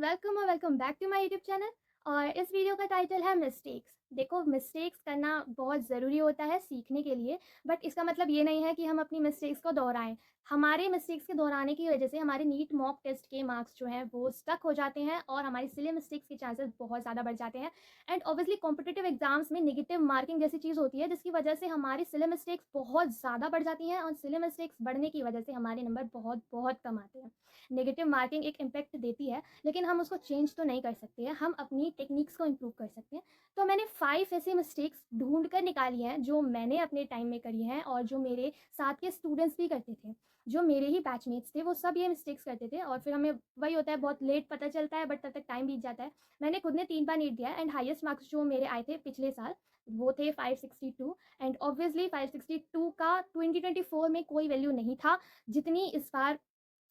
Welcome back to my YouTube channel. और इस video का टाइटल है मिस्टेक्स। देखो, मिस्टेक्स करना बहुत ज़रूरी होता है सीखने के लिए। बट इसका मतलब ये नहीं है कि हम अपनी मिस्टेक्स को दोहराएं। हमारे मिस्टेक्स के दोहराने की वजह से हमारे नीट मॉक टेस्ट के मार्क्स जो हैं वो स्टक हो जाते हैं और हमारी सिली मिस्टेक्स के चांसेस बहुत ज़्यादा बढ़ जाते हैं। एंड ऑब्वियसली कॉम्पिटिटिव एग्जाम्स में नेगेटिव मार्किंग जैसी चीज़ होती है जिसकी वजह से हमारी सिली मिस्टेक्स बहुत ज़्यादा बढ़ जाती हैं और सिली मिस्टेक्स बढ़ने की वजह से हमारे नंबर बहुत बहुत कम आते हैं। नेगेटिव मार्किंग एक इम्पैक्ट देती है, लेकिन हम उसको चेंज तो नहीं कर सकते हैं, हम अपनी टेक्निक्स को इम्प्रूव कर सकते हैं। तो मैंने 5 ऐसी मिस्टेक्स ढूँढ कर निकाली हैं, जो मैंने अपने टाइम में करी हैं और जो मेरे साथ के स्टूडेंट्स भी करते थे। जो मेरे ही बैचमेट्स थे, वो सब ये मिस्टेक्स करते थे और फिर हमें वही होता है, बहुत लेट पता चलता है, बट तब तक टाइम बीत जाता है। मैंने खुद ने 3 बार नीट दिया है एंड हाईएस्ट मार्क्स जो मेरे आए थे पिछले साल, वो थे 562। एंड ऑब्वियसली 562 का 2024 में कोई वैल्यू नहीं था, जितनी इस बार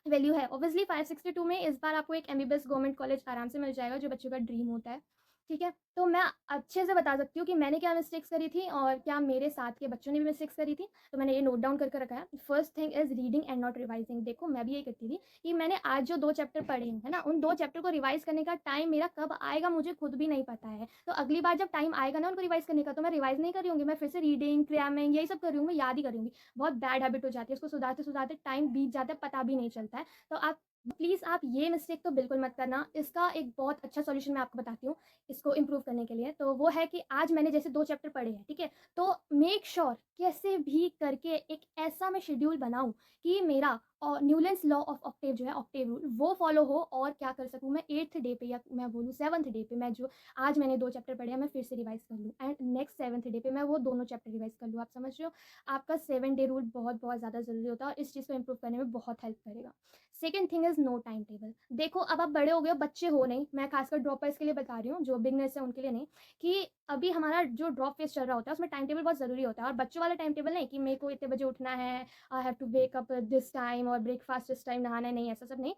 वैल्यू है। ऑब्वियसली 562 में इस बार आपको एक एमबीबीएस गवर्नमेंट कॉलेज आराम से मिल जाएगा, जो बच्चों का ड्रीम होता है। ठीक है, तो मैं अच्छे से बता सकती हूँ कि मैंने क्या मिस्टेक्स करी थी और क्या मेरे साथ के बच्चों ने भी मिस्टेक्स करी थी। तो मैंने ये नोट डाउन करके रखा है। First thing is reading and not revising. देखो, मैं भी यही करती थी कि मैंने आज जो 2 चैप्टर पढ़े हैं, है ना, उन 2 चैप्टर को रिवाइज करने का टाइम मेरा कब आएगा मुझे खुद भी नहीं पता है। तो अगली बार जब टाइम आएगा ना उनको रिवाइज करने का, तो मैं रिवाइज नहीं कर रही होंगी, मैं फिर से रीडिंग, क्रामिंग, यही सब कर रही हूँ, मैं याद ही कर रही होंगी। बहुत बैड हैबिट हो जाती है, उसको सुधारते सुधारते टाइम बीत जाता है, पता भी नहीं चलता है। तो आप प्लीज़ आप ये मिस्टेक तो बिल्कुल मत करना। इसका एक बहुत अच्छा सॉल्यूशन मैं आपको बताती हूँ, इसको इम्प्रूव करने के लिए। तो वो है कि आज मैंने जैसे 2 चैप्टर पढ़े हैं, ठीक है? तो मेक श्योर कैसे भी करके एक ऐसा मैं शेड्यूल बनाऊँ कि मेरा न्यूलैंड्स लॉ ऑफ ऑक्टेव जो है, ऑक्टेव रूल, वो फॉलो हो और क्या कर सकूँ मैं 8th डे पे, या मैं बोलूँ 7th डे पे, मैं जो आज मैंने 2 चैप्टर पढ़े हैं मैं फिर से रिवाइज़ कर लूँ एंड नेक्स्ट 7th डे पे मैं वो दोनों चैप्टर रिवाइज़ कर लूँ। आप समझ रहे हो? आपका 7 डे रूल बहुत बहुत ज़्यादा ज़रूरी होता है और इस चीज़ को इम्प्रूव करने में बहुत हेल्प करेगा। Second thing is no time table. देखो, अब आप बड़े हो गए हो, बच्चे हो नहीं, मैं खासकर ड्रॉपर्स के लिए बता रही हूँ, जो बिगनर्स हैं उनके लिए नहीं, कि अभी हमारा जो ड्रॉप फेज़ चल रहा होता है उसमें टाइम टेबल बहुत ज़रूरी होता है। और बच्चों वाला टाइम टेबल नहीं कि मेरे को इतने बजे उठना है, I have to wake up this time और ब्रेकफास्ट इस टाइम, नहाना है, नहीं, ऐसा सब नहीं।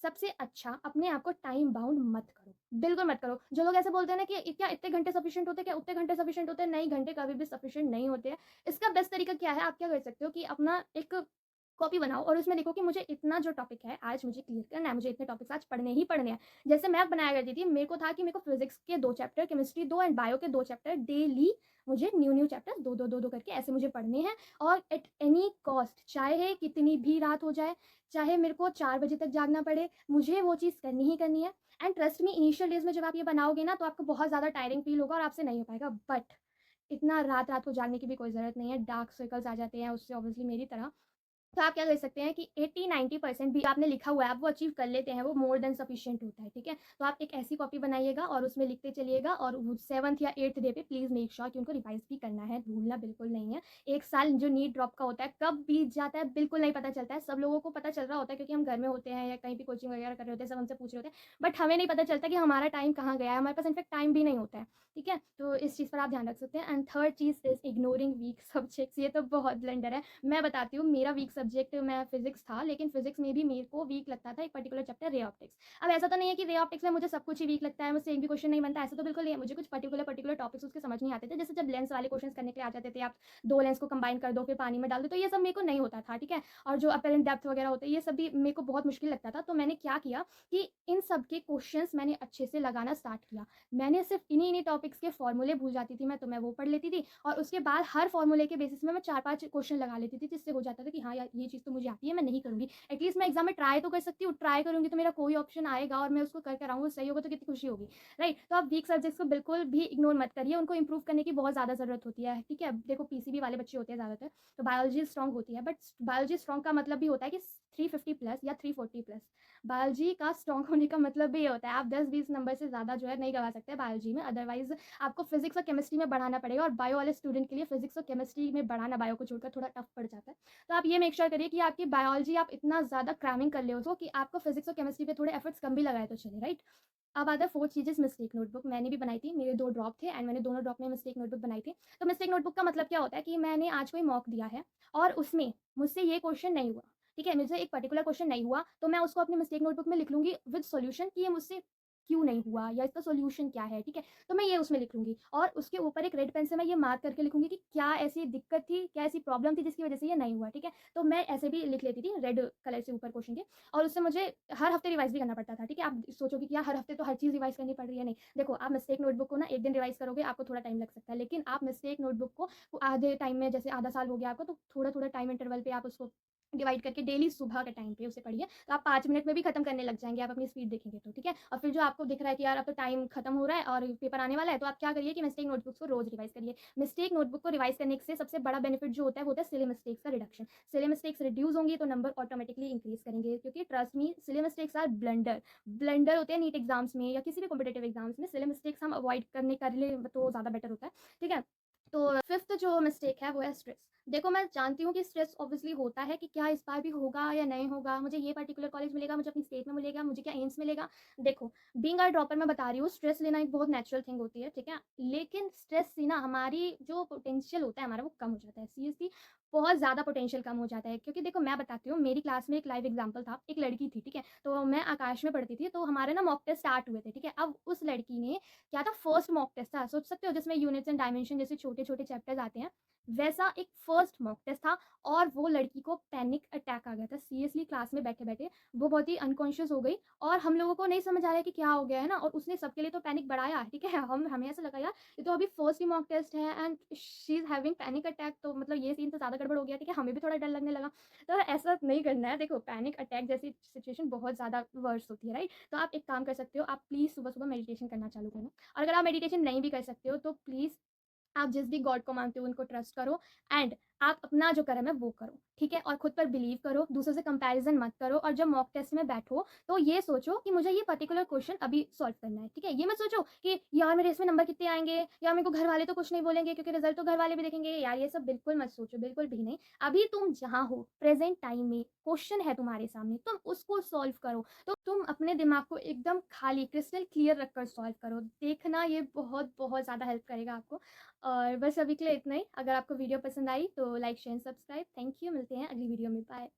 सबसे अच्छा, अपने आप को टाइम बाउंड मत करो, बिल्कुल मत करो। जो लोग ऐसे बोलते हैं ना कि क्या इतने घंटे सफिशिएंट होते हैं, क्या उतने घंटे सफिशिएंट होते हैं, नहीं, घंटे कभी भी सफिशिएंट नहीं होते हैं। इसका बेस्ट तरीका क्या है, आप क्या कर सकते हो कि अपना एक कॉपी बनाओ और उसमें लिखो कि मुझे इतना जो टॉपिक है आज मुझे क्लियर करना है, मुझे इतने टॉपिक्स आज पढ़ने ही पढ़ने हैं। जैसे मैं बनाया करती थी, मेरे को था कि मेरे को फिजिक्स के 2 चैप्टर, केमिस्ट्री 2 एंड बायो के 2 चैप्टर डेली, मुझे न्यू चैप्टर्स 2-2 करके ऐसे मुझे पढ़ने हैं। और एट एनी कॉस्ट, चाहे कितनी भी रात हो जाए, चाहे मेरे को 4 बजे तक जागना पड़े, मुझे वो चीज़ करनी ही करनी है। And trust me, initial days में जब आप ये बनाओगे ना तो आपको बहुत ज़्यादा टायरिंग फील होगा और आपसे नहीं हो पाएगा। बट इतना रात-रात को जागने की भी कोई ज़रूरत नहीं है, डार्क सर्कल्स आ जाते हैं उससे, ऑब्वियसली मेरी तरह। तो आप क्या कर सकते हैं कि 80-90% भी आपने लिखा हुआ है, आप वो अचीव कर लेते हैं, वो मोर देन सफिशिएंट होता है, ठीक है? तो आप एक ऐसी कॉपी बनाइएगा और उसमें लिखते चलिएगा और वो 7th या 8th डे पे प्लीज़ मेक श्योर कि उनको रिवाइज़ भी करना है, भूलना बिल्कुल नहीं है। 1 साल जो नीट ड्रॉप का होता है, कब बीत जाता है बिल्कुल नहीं पता चलता है। सब लोगों को पता चल रहा होता है क्योंकि हम घर में होते हैं या कहीं भी कोचिंग वगैरह कर रहे होते हैं, सब हमसे पूछ रहे होते हैं, बट हमें नहीं पता चलता कि हमारा टाइम कहाँ गया है, हमारे पास इनफैक्ट टाइम भी नहीं होता है, ठीक है? तो इस चीज़ पर आप ध्यान रख सकते हैं। एंड थर्ड चीज़ इज़ इग्नोरिंग वीक सब्जेक्ट्स। ये तो बहुत ब्लंडर है। मैं बताती हूँ, मेरा वीक सब्जेक्ट मैं फिजिक्स था, लेकिन फिजिक्स में भी मेरे को वीक लगता था एक पर्टिकुलर चैप्टर, रे ऑप्टिक्स। अब ऐसा तो नहीं है कि रे ऑप्टिक्स में मुझे सब कुछ ही वीक लगता है, मुझसे एक भी क्वेश्चन नहीं बनता, ऐसा तो बिल्कुल नहीं है। मुझे कुछ पर्टिकुलर टॉपिक्स उसके समझ नहीं आते थे। जैसे जब लेंस वाले क्वेश्चन करने के लिए आ जाते थे, आप 2 लेंस को कंबाइन कर दो फिर पानी में डाल दो, तो ये सब मेरे को नहीं होता था, ठीक है? और जो अपेरेंट डेप्थ वगैरह होते हैं, ये सब भी मेरे को बहुत मुश्किल लगता था। तो मैंने क्या किया कि इन सब के क्वेश्चंस मैंने अच्छे से लगाना स्टार्ट किया। मैंने सिर्फ इन्हीं टॉपिक्स के फॉर्मूले भूल जाती थी मैं, तो मैं वो पढ़ लेती थी और उसके बाद हर फॉर्मूले के बेसिस में मैं 4-5 क्वेश्चन लगा लेती थी, जिससे हो जाता था कि हाँ यार, ये चीज़ तो मुझे आती है, मैं नहीं करूँगी। एटलीस्ट मैं एग्ज़ाम में ट्राई तो कर सकती हूँ, ट्राई करूँगी तो मेरा कोई ऑप्शन आएगा और मैं उसको कर कर आऊँगी, सही होगा तो कितनी खुशी होगी, राइट? तो आप वीक सब्जेक्ट्स को बिल्कुल भी इग्नोर मत करिए, उनको इम्प्रूव करने की बहुत ज़्यादा ज़रूरत होती है, ठीक है? देखो, पीसीबी वाले बच्चे होते हैं ज़्यादातर, तो बायोलॉजी स्ट्रॉन्ग होती है, बट बायोलॉजी स्ट्रॉन्ग का मतलब भी होता है कि 350 प्लस या 340 प्लस। बायोलॉजी का स्ट्रॉन्ग होने का मतलब भी ये होता है, आप 10-20 नंबर से ज़्यादा जो है नहीं गवा सकते बायोलॉजी में, अदरवाइज़ आपको फिज़िक्स और केमिस्ट्री में बढ़ाना पड़ेगा और बायो वाले स्टूडेंट के लिए फिज़िक्स और केमिस्ट्री में बढ़ाना बायो को छोड़कर थोड़ा टफ पड़ जाता है। तो आप ये मेक श्योर करिए कि आपकी बायोलॉजी आप इतना ज़्यादा क्रैमिंग कर ले उसको कि आपको फिज़िक्स और केमिस्ट्री पे थोड़े एफर्ट्स कम भी लगाए तो चले, राइट? अब आता है fourth cheese is mistake notebook. मैंने भी बनाई थी, मेरे 2 ड्रॉप थे एंड मैंने दोनों ड्रॉप में मिस्टेक नोटबुक बनाई थी। तो मिस्टेक नोटबुक का मतलब क्या होता है कि मैंने आज कोई मॉक दिया है और उसमें मुझसे ये क्वेश्चन नहीं हुआ, ठीक है? मुझे एक पर्टिकुलर क्वेश्चन नहीं हुआ, तो मैं उसको अपनी मिस्टेक नोटबुक में लिख लूँगी विद सॉल्यूशन कि ये मुझसे क्यों नहीं हुआ या इसका सॉल्यूशन क्या है, ठीक है? तो मैं ये उसमें लिख लूँगी और उसके ऊपर एक रेड पेन से मैं ये मार्क करके लिखूँगी कि क्या ऐसी दिक्कत थी, क्या ऐसी प्रॉब्लम थी जिसकी वज़ह से ये नहीं हुआ, ठीक है? तो मैं ऐसे भी लिख लेती थी रेड कलर से ऊपर क्वेश्चन के और उससे मुझे हर हफ्ते रिवाइज़ भी करना पड़ता था, ठीक है? आप सोचोगे कि यार हर हफ्ते तो हर चीज़ रिवाइज़ करनी पड़ रही है, नहीं। देखो, आप मिस्टेक नोटबुक को ना 1 दिन रिवाइज़ करोगे, आपको थोड़ा टाइम लग सकता है, लेकिन आप मिस्टेक नोटबुक को आधे टाइम में, जैसे आधा साल हो गया आपको, तो थोड़ा-थोड़ा टाइम इंटरवल पे आप उसको डिवाइड करके डेली सुबह के टाइम पे उसे पढ़िए, तो आप 5 मिनट में भी खत्म करने लग जाएँगे, आप अपनी स्पीड देखेंगे तो, ठीक है? और फिर जो आपको दिख रहा है कि यार अब तो टाइम खत्म हो रहा है और पेपर आने वाला है, तो आप क्या करिए कि मिस्टेक नोटबुक्स को रोज़ रिवाइज़ करिए। मिस्टेक नोटबुक को रिवाइज़ करने से सबसे बड़ा बेनिफिट जो होता है, वो होता है सिली मिस्टेक्स का रिडक्शन। सिली मिस्टेक्स रिड्यूस होंगी तो नंबर ऑटोमेटिकली इंक्रीज़ करेंगे, क्योंकि trust me, silly mistakes are blunder. Blunder होते हैं नीट एग्ज़ाम्स में या किसी भी कॉम्पिटिटिव एग्ज़ाम्स में, सिली मिस्टेक्स हम अवॉइड कर ले तो ज़्यादा बेटर होता है, ठीक है? तो 5th जो मिस्टेक है वो है स्ट्रेस। देखो, मैं जानती हूँ कि स्ट्रेस ऑब्वियसली होता है कि क्या इस बार भी होगा या नहीं होगा, मुझे ये पर्टिकुलर कॉलेज मिलेगा, मुझे अपनी स्टेट में मिलेगा, मुझे क्या एम्स मिलेगा। देखो, बीइंग अ ड्रॉपर मैं बता रही हूँ, स्ट्रेस लेना एक बहुत नेचुरल थिंग होती है, ठीक है? लेकिन स्ट्रेस से ना हमारी जो पोटेंशियल होता है हमारा, वो कम हो जाता है। सीरियसली बहुत ज़्यादा पोटेंशियल कम हो जाता है, क्योंकि देखो मैं बताती हूँ, मेरी क्लास में एक लाइव एग्ज़ाम्पल था, एक लड़की थी, ठीक है? तो मैं आकाश में पढ़ती थी, तो हमारे ना मॉक टेस्ट स्टार्ट हुए थे, ठीक है? अब उस लड़की ने क्या था, फर्स्ट मॉक टेस्ट था, सोच सकते हो, जिसमें यूनिट्स एंड डायमेंशन जैसे छोटे-छोटे चैप्टर्स आते हैं, वैसा एक फर्स्ट मॉक टेस्ट था और वो लड़की को पैनिक अटैक आ गया था। सीरियसली क्लास में बैठे-बैठे वो बहुत ही अनकॉन्शियस हो गई और हम लोगों को नहीं समझ आ रहा है कि क्या हो गया है ना, और उसने सबके लिए तो पैनिक बढ़ाया, ठीक है? हमें ऐसा लगा यार ये तो अभी फर्स्ट ही मॉक टेस्ट है and she is having panic attack, तो मतलब ये सीन तो ज़्यादा गड़बड़ हो गया, ठीक है? हमें भी थोड़ा डर लगने लगा। तो ऐसा नहीं करना है, देखो पैनिक अटैक जैसी सिचुएशन बहुत ज़्यादा वर्स्ट होती है, राइट? तो आप एक काम कर सकते हो, आप प्लीज़ सुबह-सुबह मेडिटेशन करना चालू करो, और अगर आप मेडिटेशन नहीं भी कर सकते हो तो प्लीज़ आप जिस भी गॉड को मानते हो उनको ट्रस्ट करो एंड आप अपना जो कर्म है वो करो, ठीक है? और खुद पर बिलीव करो, दूसरों से कंपैरिजन मत करो, और जब मॉक टेस्ट में बैठो तो ये सोचो कि मुझे ये पर्टिकुलर क्वेश्चन अभी सॉल्व करना है, ठीक है? ये मत सोचो कि यार मेरे इसमें नंबर कितने आएँगे, या मेरे को घर वाले तो कुछ नहीं बोलेंगे क्योंकि रिजल्ट तो घर वाले भी देखेंगे। यार ये सब बिल्कुल मत सोचो, बिल्कुल भी नहीं। अभी तुम जहाँ हो प्रेज़ेंट टाइम में क्वेश्चन है तुम्हारे सामने, तुम उसको सॉल्व करो। तो तुम अपने दिमाग को एकदम खाली क्रिस्टल क्लियर रखकर सॉल्व करो। देखना, ये बहुत ज़्यादा हेल्प करेगा आपको। और बस अभी के लिए इतना ही। अगर आपको वीडियो पसंद आई तो like, share, subscribe. Thank you, मिलते हैं अगली वीडियो में। बाय।